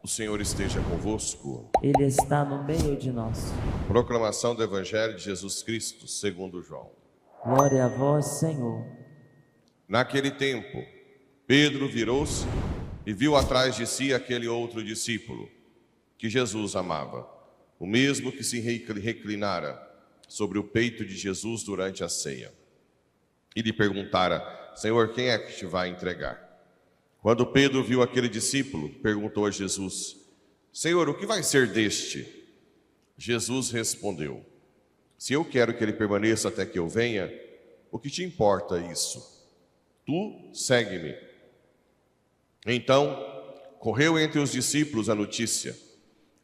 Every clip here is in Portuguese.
O Senhor esteja convosco. Ele está no meio de nós. Proclamação do Evangelho de Jesus Cristo, segundo João. Glória a vós, Senhor. Naquele tempo, Pedro virou-se e viu atrás de si aquele outro discípulo que Jesus amava, o mesmo que se reclinara sobre o peito de Jesus durante a ceia. E lhe perguntara: Senhor, quem é que te vai entregar? Quando Pedro viu aquele discípulo, perguntou a Jesus: Senhor, o que vai ser deste? Jesus respondeu: Se eu quero que ele permaneça até que eu venha, o que te importa isso? Tu segue-me. Então, correu entre os discípulos a notícia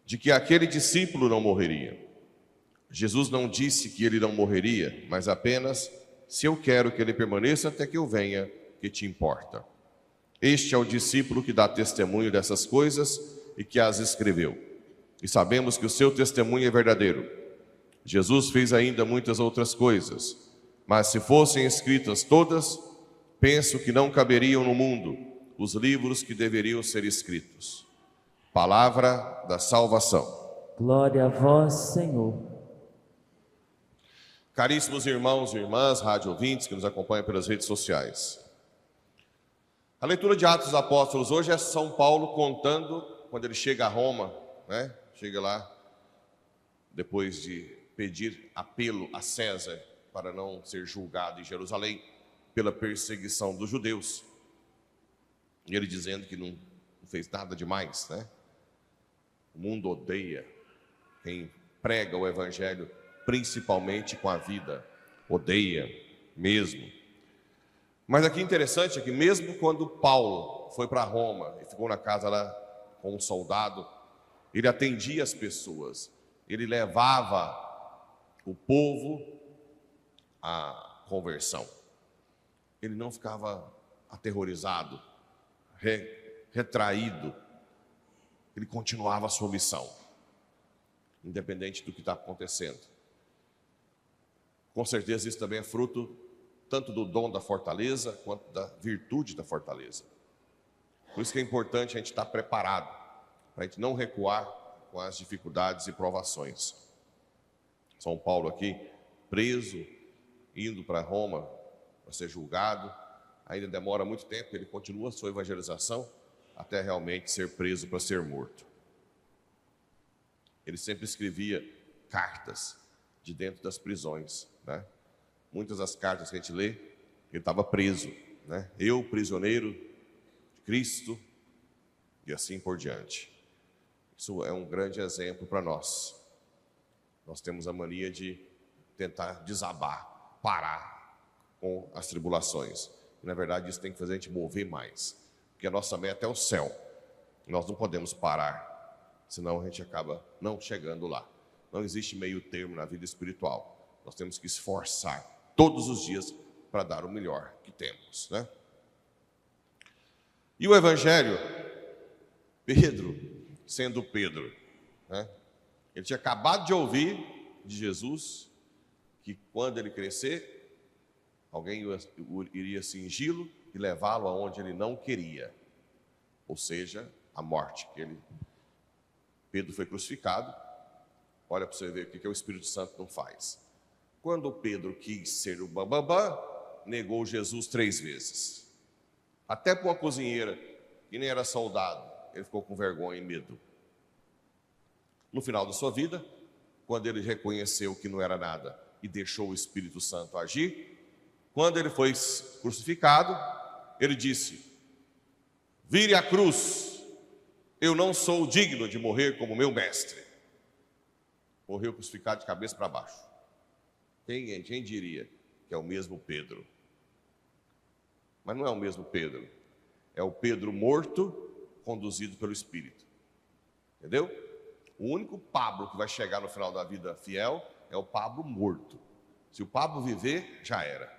de que aquele discípulo não morreria. Jesus não disse que ele não morreria, mas apenas: se eu quero que ele permaneça até que eu venha, que te importa? Este é o discípulo que dá testemunho dessas coisas e que as escreveu. E sabemos que o seu testemunho é verdadeiro. Jesus fez ainda muitas outras coisas, mas se fossem escritas todas, penso que não caberiam no mundo os livros que deveriam ser escritos. Palavra da salvação. Glória a vós, Senhor. Caríssimos irmãos e irmãs, rádio ouvintes que nos acompanham pelas redes sociais. A leitura de Atos dos Apóstolos hoje é São Paulo contando quando ele chega a Roma, né? Chega lá depois de pedir apelo a César para não ser julgado em Jerusalém pela perseguição dos judeus. E ele dizendo que não fez nada demais, né? O mundo odeia quem prega o evangelho, principalmente com a vida. Odeia mesmo. Mas aqui interessante é que mesmo quando Paulo foi para Roma e ficou na casa lá com um soldado, ele atendia as pessoas, ele levava o povo à conversão. Ele não ficava aterrorizado, retraído, ele continuava a sua missão, independente do que está acontecendo. Com certeza isso também é fruto tanto do dom da fortaleza, quanto da virtude da fortaleza. Por isso que é importante a gente estar preparado, para a gente não recuar com as dificuldades e provações. São Paulo aqui, preso, indo para Roma para ser julgado, ainda demora muito tempo, ele continua a sua evangelização, até realmente ser preso para ser morto. Ele sempre escrevia cartas de dentro das prisões, né? Muitas das cartas que a gente lê, ele estava preso, né? Eu, prisioneiro de Cristo, e assim por diante. Isso é um grande exemplo para nós. Nós temos a mania de tentar desabar, parar com as tribulações. E, na verdade, isso tem que fazer a gente mover mais, porque a nossa meta é o céu. Nós não podemos parar, senão a gente acaba não chegando lá. Não existe meio termo na vida espiritual. Nós temos que esforçar todos os dias para dar o melhor que temos, né? E o Evangelho, Pedro, sendo Pedro, né? Ele tinha acabado de ouvir de Jesus que quando ele crescer, alguém iria cingi-lo e levá-lo aonde ele não queria, ou seja, a morte. Pedro foi crucificado. Olha para você ver o que o Espírito Santo não faz. Quando Pedro quis ser o bambambam, negou Jesus 3 vezes. Até para uma cozinheira, que nem era soldado, ele ficou com vergonha e medo. No final da sua vida, quando ele reconheceu que não era nada e deixou o Espírito Santo agir, quando ele foi crucificado, ele disse: vire a cruz, eu não sou digno de morrer como meu mestre. Morreu crucificado de cabeça para baixo. Quem diria que é o mesmo Pedro? Mas não é o mesmo Pedro. É o Pedro morto, conduzido pelo Espírito. Entendeu? O único Pablo que vai chegar no final da vida fiel é o Pablo morto. Se o Pablo viver, já era.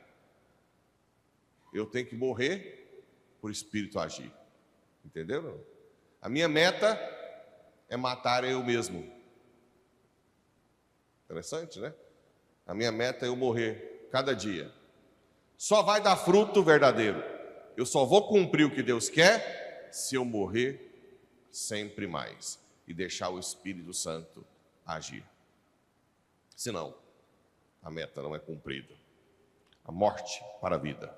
Eu tenho que morrer por Espírito agir. Entendeu? A minha meta é matar eu mesmo. Interessante, né? A minha meta é eu morrer cada dia. Só vai dar fruto verdadeiro. Eu só vou cumprir o que Deus quer se eu morrer sempre mais e deixar o Espírito Santo agir. Senão, a meta não é cumprida. A morte para a vida.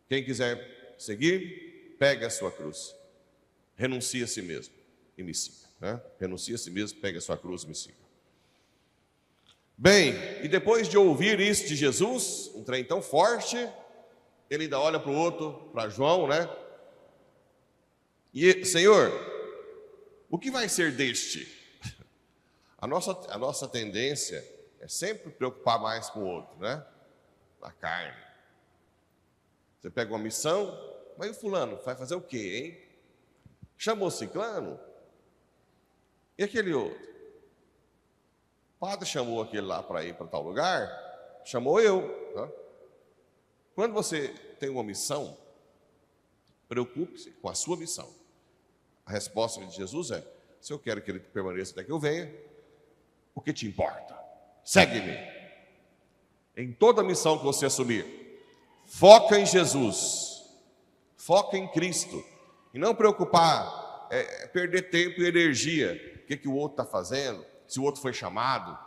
Quem quiser seguir, pegue a sua cruz. Renuncie a si mesmo e me siga. Né? Renuncie a si mesmo, pegue a sua cruz e me siga. Bem, e depois de ouvir isso de Jesus, um trem tão forte, ele ainda olha para o outro, para João, né? E, Senhor, o que vai ser deste? A nossa tendência é sempre preocupar mais com o outro, né? A carne. Você pega uma missão, mas e o fulano vai fazer o quê, hein? Chamou ciclano? E aquele outro? O padre chamou aquele lá para ir para tal lugar, chamou eu. Tá? Quando você tem uma missão, preocupe-se com a sua missão. A resposta de Jesus é: se eu quero que ele permaneça até que eu venha, o que te importa? Segue-me. Em toda missão que você assumir, foca em Jesus, foca em Cristo, e não preocupar, perder tempo e energia. O que o outro está fazendo? Se o outro foi chamado?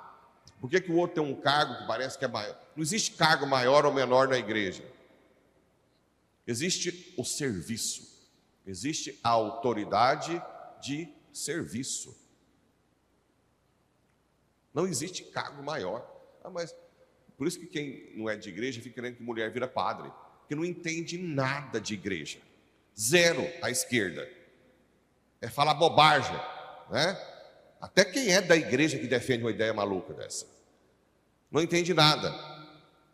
Por que o outro tem um cargo que parece que é maior? Não existe cargo maior ou menor na igreja. Existe o serviço. Existe a autoridade de serviço. Não existe cargo maior. Mas por isso que quem não é de igreja fica querendo que mulher vira padre, porque não entende nada de igreja. Zero à esquerda. É falar bobagem, né? Até quem é da igreja que defende uma ideia maluca dessa. Não entende nada.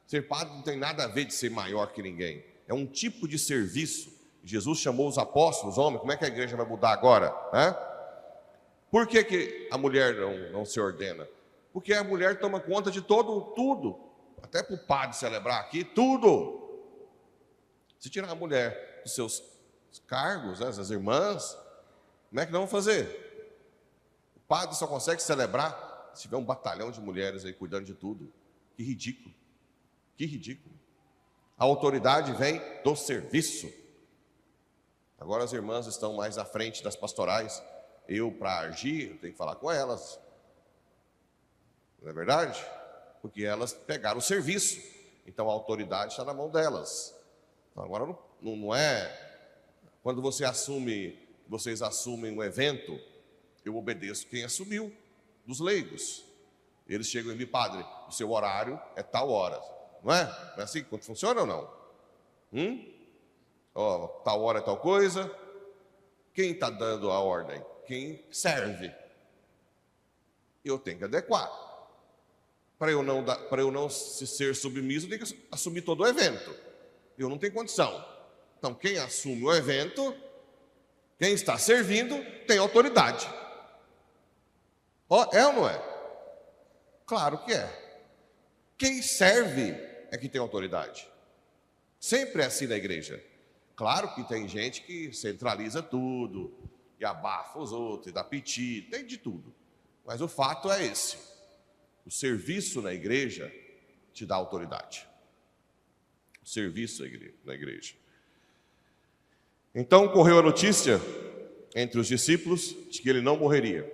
Ser padre não tem nada a ver de ser maior que ninguém. É um tipo de serviço. Jesus chamou os apóstolos, homens, como é que a igreja vai mudar agora? Né? Por que a mulher não se ordena? Porque a mulher toma conta de tudo. Até para o padre celebrar aqui, tudo. Se tirar a mulher dos seus cargos, né, as irmãs, como é que não vão fazer? O padre só consegue celebrar se tiver um batalhão de mulheres aí cuidando de tudo. Que ridículo. Que ridículo. A autoridade vem do serviço. Agora as irmãs estão mais à frente das pastorais. Eu, para agir, eu tenho que falar com elas. Não é verdade? Porque elas pegaram o serviço. Então a autoridade está na mão delas. Então, agora não é... Quando vocês assumem um evento, eu obedeço quem assumiu, dos leigos. Eles chegam em mim: padre, o seu horário é tal hora. Não é? Não é assim que funciona ou não? Tal hora é tal coisa. Quem está dando a ordem? Quem serve. Eu tenho que adequar. Para eu não ser submisso, eu tenho que assumir todo o evento. Eu não tenho condição. Então, quem assume o evento, quem está servindo, tem autoridade. É ou não é? Claro que é. Quem serve é que tem autoridade. Sempre é assim na igreja. Claro que tem gente que centraliza tudo, e abafa os outros, e dá piti, tem de tudo. Mas o fato é esse: o serviço na igreja te dá autoridade. O serviço na igreja. Então correu a notícia entre os discípulos de que ele não morreria.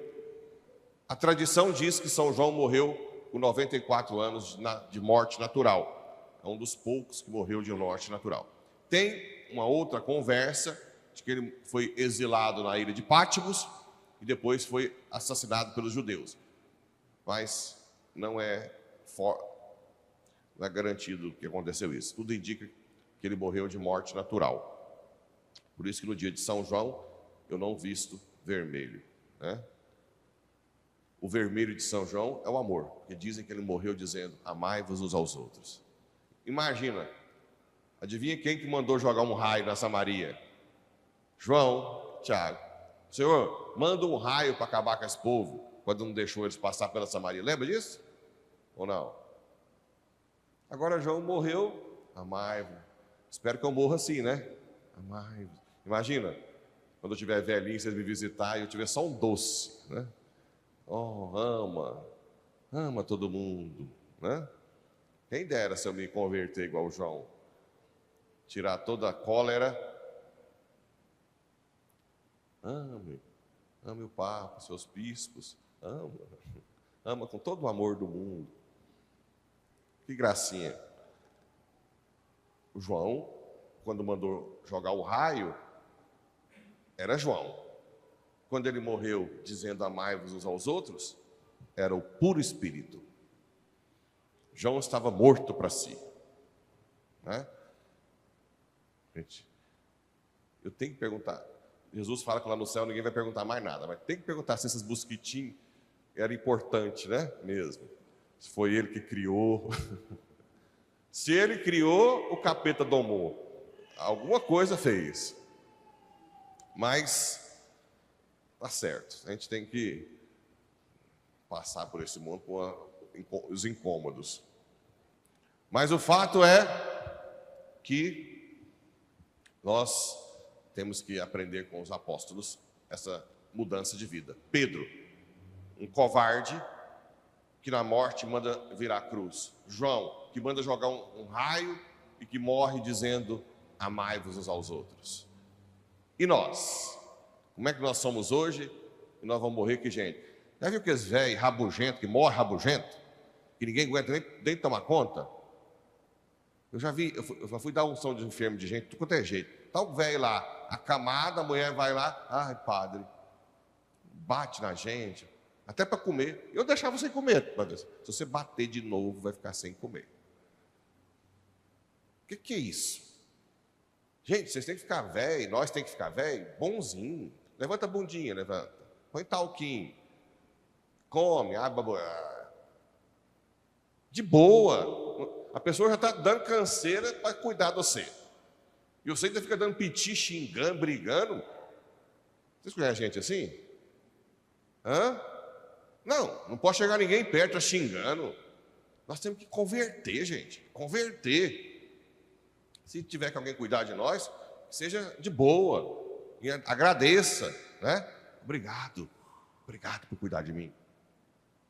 A tradição diz que São João morreu com 94 anos de morte natural. É um dos poucos que morreu de morte natural. Tem uma outra conversa de que ele foi exilado na ilha de Pátimos e depois foi assassinado pelos judeus. Mas não é garantido que aconteceu isso. Tudo indica que ele morreu de morte natural. Por isso que no dia de São João eu não visto vermelho, né? O vermelho de São João é o amor, porque dizem que ele morreu dizendo: amai-vos uns aos outros. Imagina, adivinha quem que mandou jogar um raio na Samaria? João, Tiago. Senhor, manda um raio para acabar com esse povo, quando não deixou eles passar pela Samaria. Lembra disso? Ou não? Agora João morreu, amai-vos. Espero que eu morra assim, né? Amai-vos. Imagina, quando eu estiver velhinho, vocês me visitarem e eu tiver só um doce, né? Oh, ama, ama todo mundo, né? Quem dera se eu me converter igual o João, tirar toda a cólera. Ame o Papa, seus bispos, ama com todo o amor do mundo. Que gracinha. O João, quando mandou jogar o raio, era João. Quando ele morreu dizendo amai-vos uns aos outros, era o puro espírito. João estava morto para si, né? Gente, eu tenho que perguntar. Jesus fala que lá no céu ninguém vai perguntar mais nada, mas tem que perguntar se esses mosquitinhos eram importantes, né? Mesmo. Se foi ele que criou. Se ele criou, o capeta domou. Alguma coisa fez. Mas tá certo. A gente tem que passar por esse mundo com os incômodos. Mas o fato é que nós temos que aprender com os apóstolos essa mudança de vida. Pedro, um covarde que na morte manda virar a cruz. João, que manda jogar um raio e que morre dizendo amai-vos uns aos outros. E nós? Como é que nós somos hoje? E nós vamos morrer que gente? Já viu aqueles velhos rabugentos que morre rabugento? Que ninguém aguenta nem tomar conta? Eu já vi, eu fui dar unção de enfermo de gente, tudo quanto é jeito. Tá o velho lá, acamado, a mulher vai lá, ai padre, bate na gente, até para comer. Eu deixava sem comer, padre. Se você bater de novo, vai ficar sem comer. O que é isso? Gente, vocês têm que ficar velho, nós temos que ficar velho, bonzinho. Levanta a bundinha, levanta. Põe talquinho. Come, de boa. A pessoa já está dando canseira para cuidar de você. E você ainda fica dando piti, xingando, brigando. Vocês conhecem gente assim? Não pode chegar ninguém perto xingando. Nós temos que converter, gente. Converter. Se tiver que alguém cuidar de nós, seja de boa. E agradeça, né? Obrigado por cuidar de mim.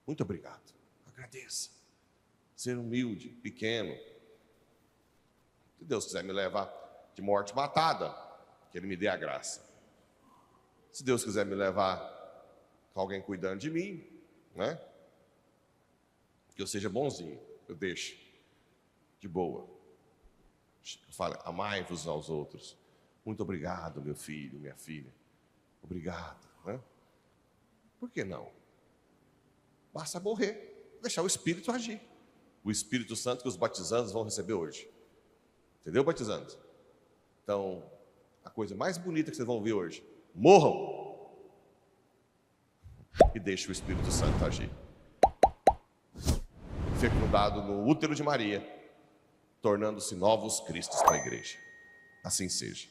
Muito obrigado. Agradeça. Ser humilde, pequeno. Se Deus quiser me levar de morte matada, que Ele me dê a graça. Se Deus quiser me levar com alguém cuidando de mim, né? Que eu seja bonzinho, eu deixo de boa. Eu falo, amai-vos aos outros. Muito obrigado, meu filho, minha filha. Obrigado, né? Por que não? Basta morrer, deixar o Espírito agir. O Espírito Santo que os batizandos vão receber hoje. Entendeu, batizandos? Então, a coisa mais bonita que vocês vão ver hoje, morram e deixem o Espírito Santo agir. Fecundado no útero de Maria, tornando-se novos cristos para a igreja. Assim seja.